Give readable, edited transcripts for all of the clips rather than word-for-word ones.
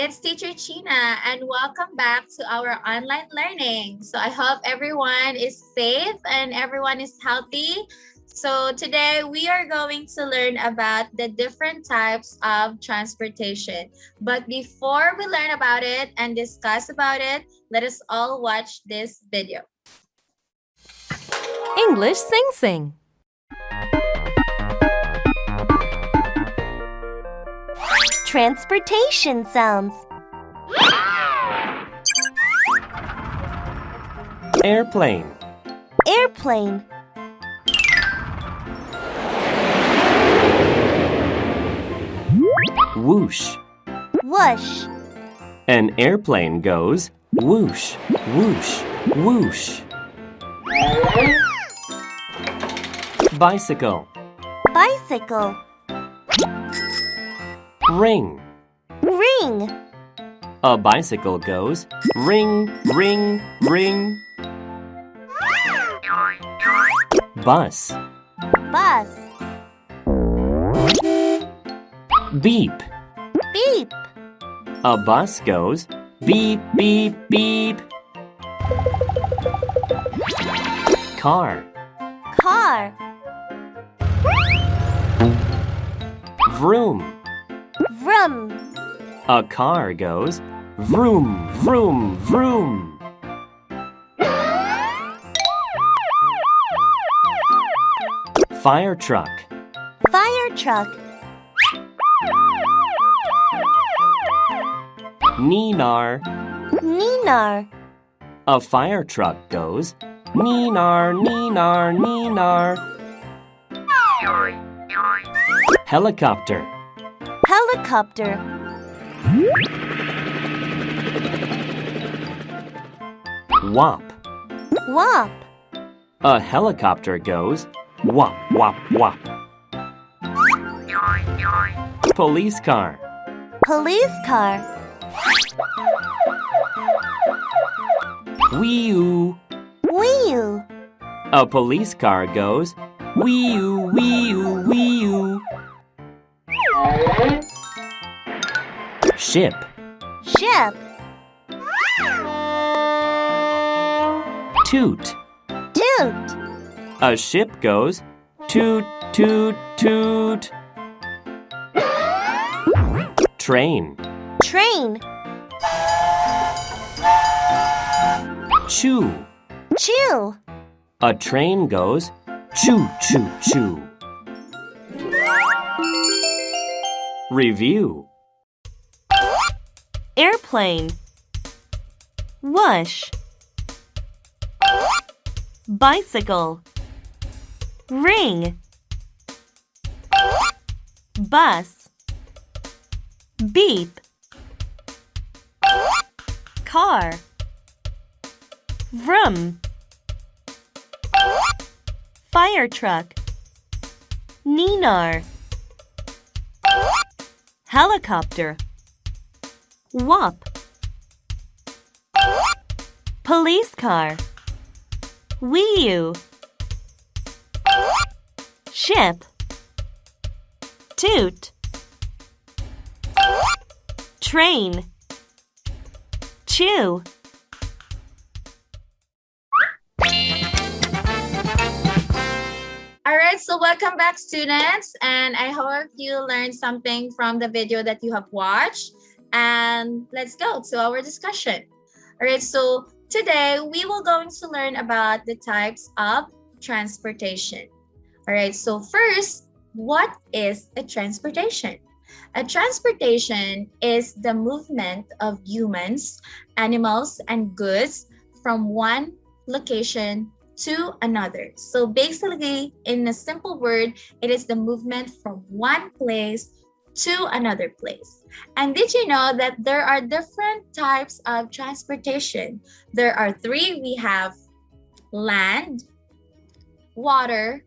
it's teacher Chienna and welcome back to our online learning. So I hope everyone is safe and everyone is healthy. So today we are going to learn about the different types of transportation. But before we learn about it and discuss about it, let us all watch this video. English Sing. Transportation sounds. Airplane. Airplane. Whoosh. Whoosh. An airplane goes whoosh, whoosh, whoosh. Bicycle. Bicycle. Ring. Ring. A bicycle goes ring, ring, ring. Bus. Bus. Beep. Beep. A bus goes beep, beep, beep. Car. Car. Vroom. Vroom. A car goes vroom, vroom, vroom. Fire truck. Fire truck. Neenar. Neenar. A fire truck goes neenar, neenar, neenar. Helicopter. Helicopter. Wop. Wop. A helicopter goes wop, wop, wop. Police car. Police car. Wee-oo. Wheel. A police car goes wee-oo, wee-oo, wee-oo. Ship. Ship. Toot. Toot. A ship goes toot, toot, toot. Train. Train. Chew. Chew. A train goes choo, choo, choo. Review. Airplane. Whoosh. Bicycle. Ring. Bus. Beep. Car. Vroom. Fire truck. Neenar. Helicopter. Wop. Police car. Wee-oo. Ship. Toot. Train. Chew. Alright, so welcome back students, and I hope you learned something from the video that you have watched. And let's go to our discussion. Alright, so today we will going to learn about the types of transportation. Alright, so first, what is a transportation? A transportation is the movement of humans, animals, and goods from one location to another. So basically, in a simple word, it is the movement from one place to another place. And did you know that there are different types of transportation? There are three. We have land, water,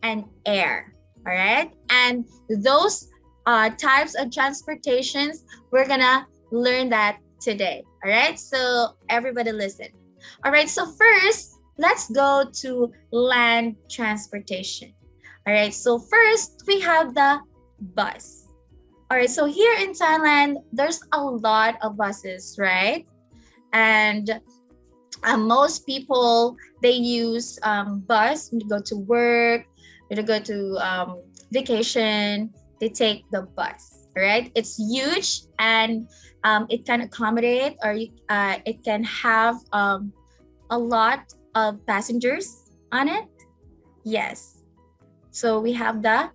and air. All right. And those types of transportations, we're gonna learn that today. All right. So everybody listen. All right. So first, let's go to land transportation. All right. So first, we have the bus. All right, so here in Thailand, there's a lot of buses, right? And most people, they use bus to go to work, to go to vacation, they take the bus, right? It's huge and it can accommodate or it can have a lot of passengers on it. Yes. So we have the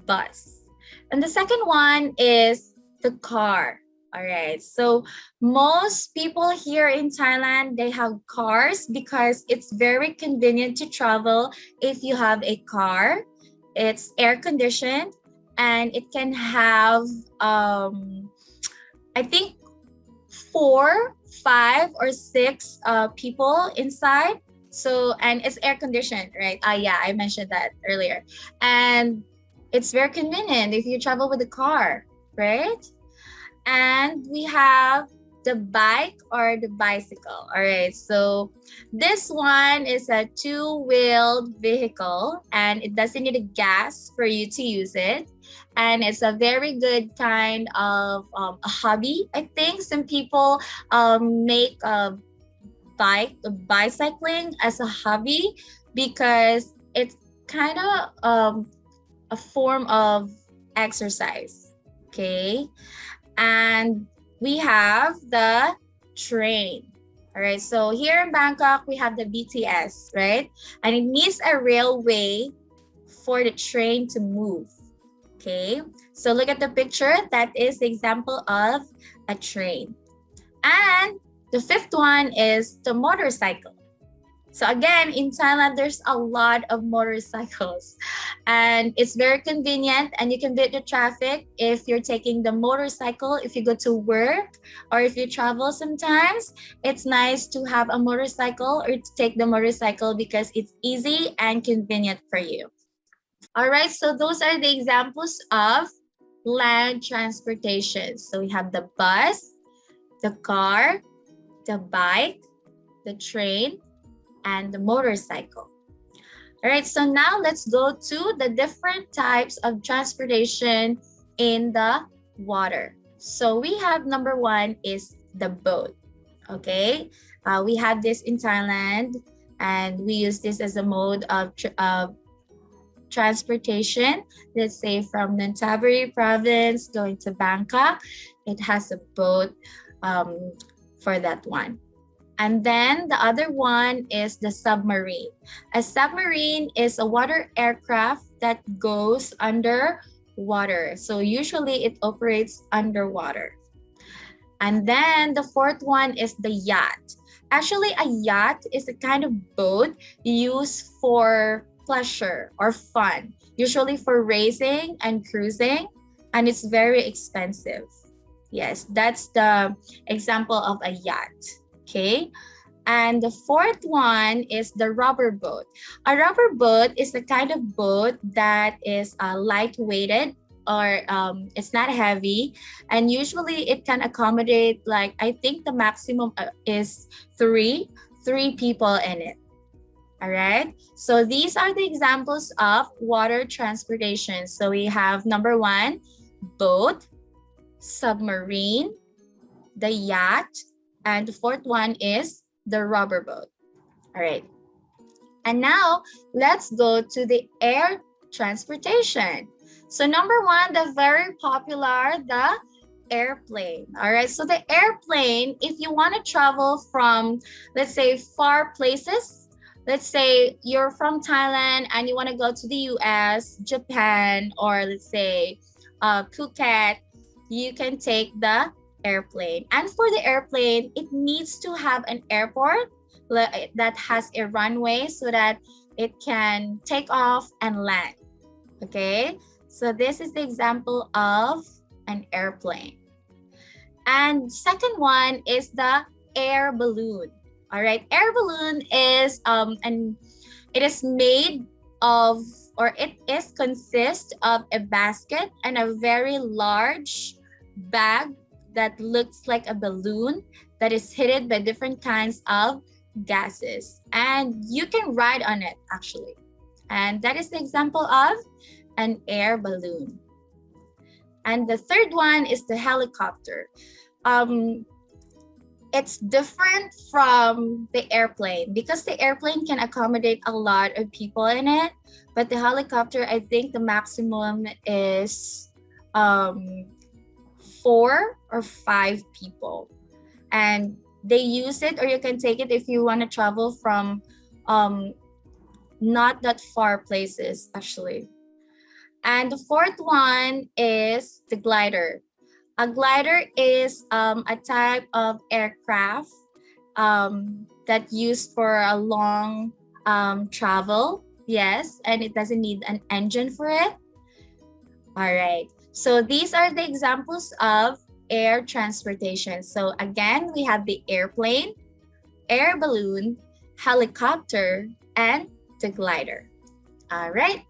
bus. And the second one is the car. All right. So most people here in Thailand, they have cars because it's very convenient to travel if you have a car. It's air conditioned and it can have, I think, 4, 5, or 6 people inside. So, and it's air conditioned, right? Yeah, I mentioned that earlier. And it's very convenient if you travel with a car, right? And we have the bike or the bicycle. All right, so this one is a 2-wheeled vehicle and it doesn't need a gas for you to use it. And it's a very good kind of a hobby. I think some people make bicycling as a hobby because it's kind of a form of exercise, okay? And we have the train. All right, so here in Bangkok, we have the BTS, right? And it needs a railway for the train to move, okay? So look at the picture. That is the example of a train. And the fifth one is the motorcycle. So again, in Thailand, there's a lot of motorcycles and it's very convenient and you can beat the traffic if you're taking the motorcycle, if you go to work or if you travel sometimes. It's nice to have a motorcycle or to take the motorcycle because it's easy and convenient for you. All right, so those are the examples of land transportation. So we have the bus, the car, the bike, the train, and the motorcycle. All right, so now let's go to the different types of transportation in the water. So we have number one is the boat, okay? We have this in Thailand and we use this as a mode of transportation. Let's say from Nonthaburi province going to Bangkok, it has a boat for that one. And then the other one is the submarine. A submarine is a water aircraft that goes under water. So usually it operates underwater. And then the fourth one is the yacht. Actually, a yacht is a kind of boat used for pleasure or fun, usually for racing and cruising, and it's very expensive. Yes, that's the example of a yacht. Okay, and the fourth one is the rubber boat. A rubber boat is a kind of boat that is lightweighted or it's not heavy, and usually it can accommodate, like, I think the maximum is three people in it. All right, so these are the examples of water transportation. So we have number one, boat, submarine, the yacht, and the fourth one is the rubber boat. All right. And now let's go to the air transportation. So number one, the very popular, the airplane. All right. So the airplane, if you want to travel from, let's say, far places, let's say you're from Thailand and you want to go to the US, Japan, or let's say Phuket, you can take the airplane. And for the airplane, it needs to have an airport that has a runway so that it can take off and land. Okay, so this is the example of an airplane. And second one is the air balloon. All right, air balloon is it is made of, or it is consists of a basket and a very large bag that looks like a balloon that is heated by different kinds of gases, and you can ride on it actually. And that is the example of an air balloon. And the third one is the helicopter. It's different from the airplane because the airplane can accommodate a lot of people in it, but the helicopter, I think the maximum is 4 or 5 people. And they use it, or you can take it if you want to travel from not that far places actually. And the fourth one is the glider. A glider is a type of aircraft that used for a long travel. Yes, and it doesn't need an engine for it. All right, so these are the examples of air transportation. So again, we have the airplane, air balloon, helicopter, and the glider. All right.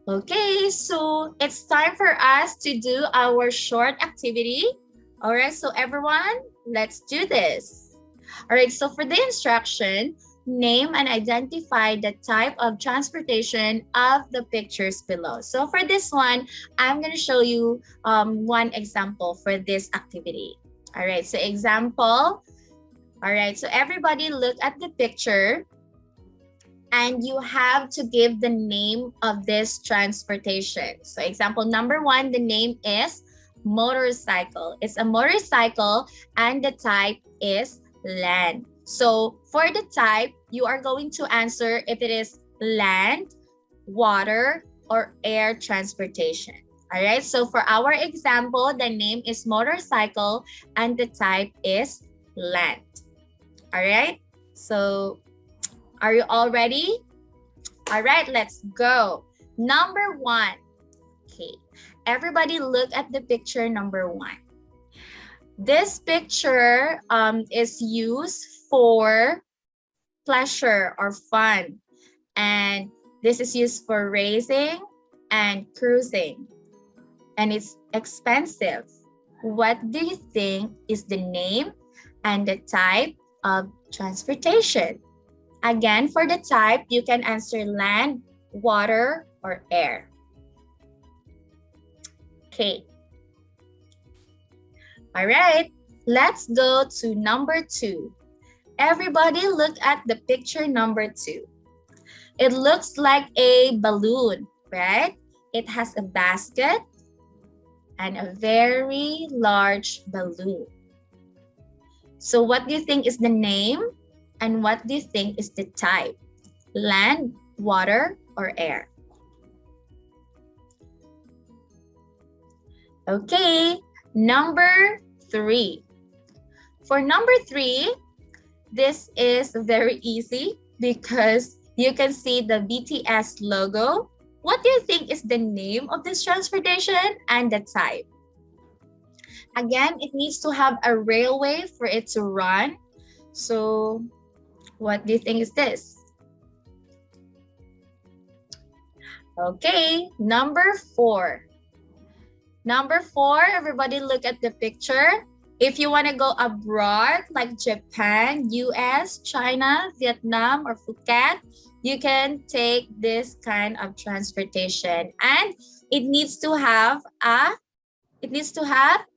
Okay, so it's time for us to do our short activity. All right, so everyone, let's do this. All right, so for the instruction, name and identify the type of transportation of the pictures below. So for this one, I'm going to show you one example for this activity. All right, so example. All right, so everybody look at the picture. And you have to give the name of this transportation. So example number 1, the name is motorcycle. It's a motorcycle and the type is land. So for the type, you are going to answer if it is land, water, or air transportation. All right, so for our example, the name is motorcycle and the type is land. All right, so are you all ready? All right, let's go. Number 1. Okay, everybody look at the picture number 1. This picture is used for pleasure or fun. And this is used for racing and cruising. And it's expensive. What do you think is the name and the type of transportation? Again, for the type, you can answer land, water, or air. Okay. All right, let's go to number 2. Everybody look at the picture number 2. It looks like a balloon, right? It has a basket and a very large balloon. So what do you think is the name? And what do you think is the type? Land, water, or air? Okay, number 3. For number 3, this is very easy because you can see the BTS logo. What do you think is the name of this transportation and the type? Again, it needs to have a railway for it to run. So what do you think is this? Okay, number 4. Number 4, everybody look at the picture. If you want to go abroad, like Japan, US, China, Vietnam, or Phuket, you can take this kind of transportation. And it needs to have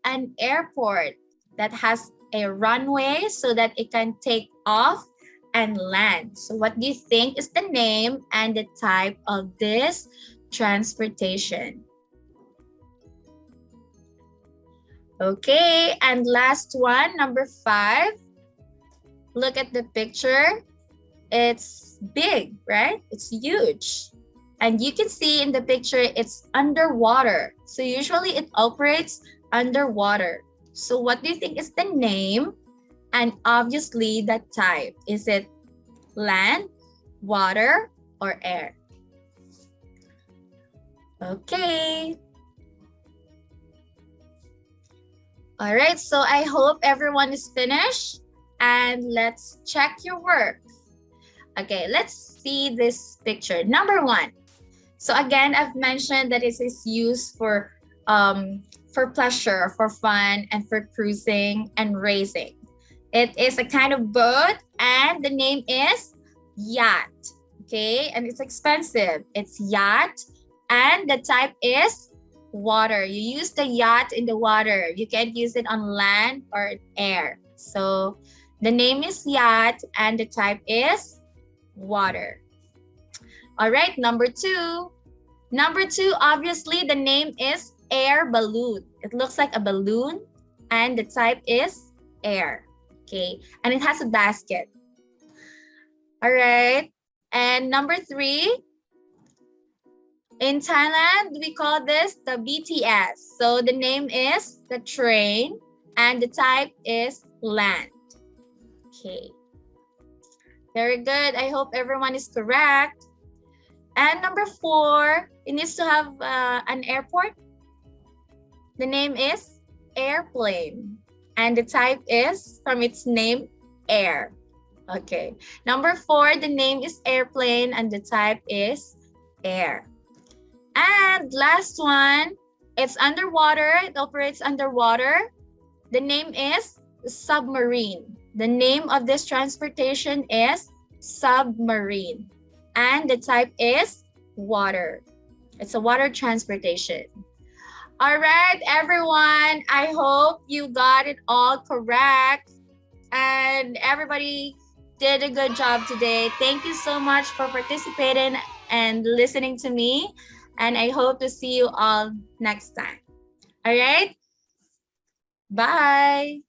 an airport that has a runway so that it can take off and land. So what do you think is the name and the type of this transportation? Okay, and last one, number 5. Look at the picture. It's big, right? It's huge. And you can see in the picture, it's underwater. So usually it operates underwater. So what do you think is the name? And obviously the type. Is it land, water, or air? Okay. All right, so I hope everyone is finished. And let's check your work. Okay, let's see this picture. Number 1. So again, I've mentioned that it is used for pleasure, for fun, and for cruising and racing. It is a kind of boat, and the name is yacht. Okay, and it's expensive. It's yacht, and the type is water. You use the yacht in the water. You can't use it on land or air. So the name is yacht and the type is water. All right, number two. Number two, obviously the name is air balloon. It looks like a balloon and the type is air. Okay, and it has a basket. All right, and number three, in Thailand, we call this the BTS. So the name is the train and the type is land. Okay, very good. I hope everyone is correct. And number four, it needs to have an airport. The name is airplane and the type is, from its name, air. Okay, number four, the name is airplane and the type is air. And last one, it's underwater. It operates underwater. The name is submarine. The name of this transportation is submarine. And the type is water. It's a water transportation. All right, everyone. I hope you got it all correct. And everybody did a good job today. Thank you so much for participating and listening to me. And I hope to see you all next time. All right? Bye.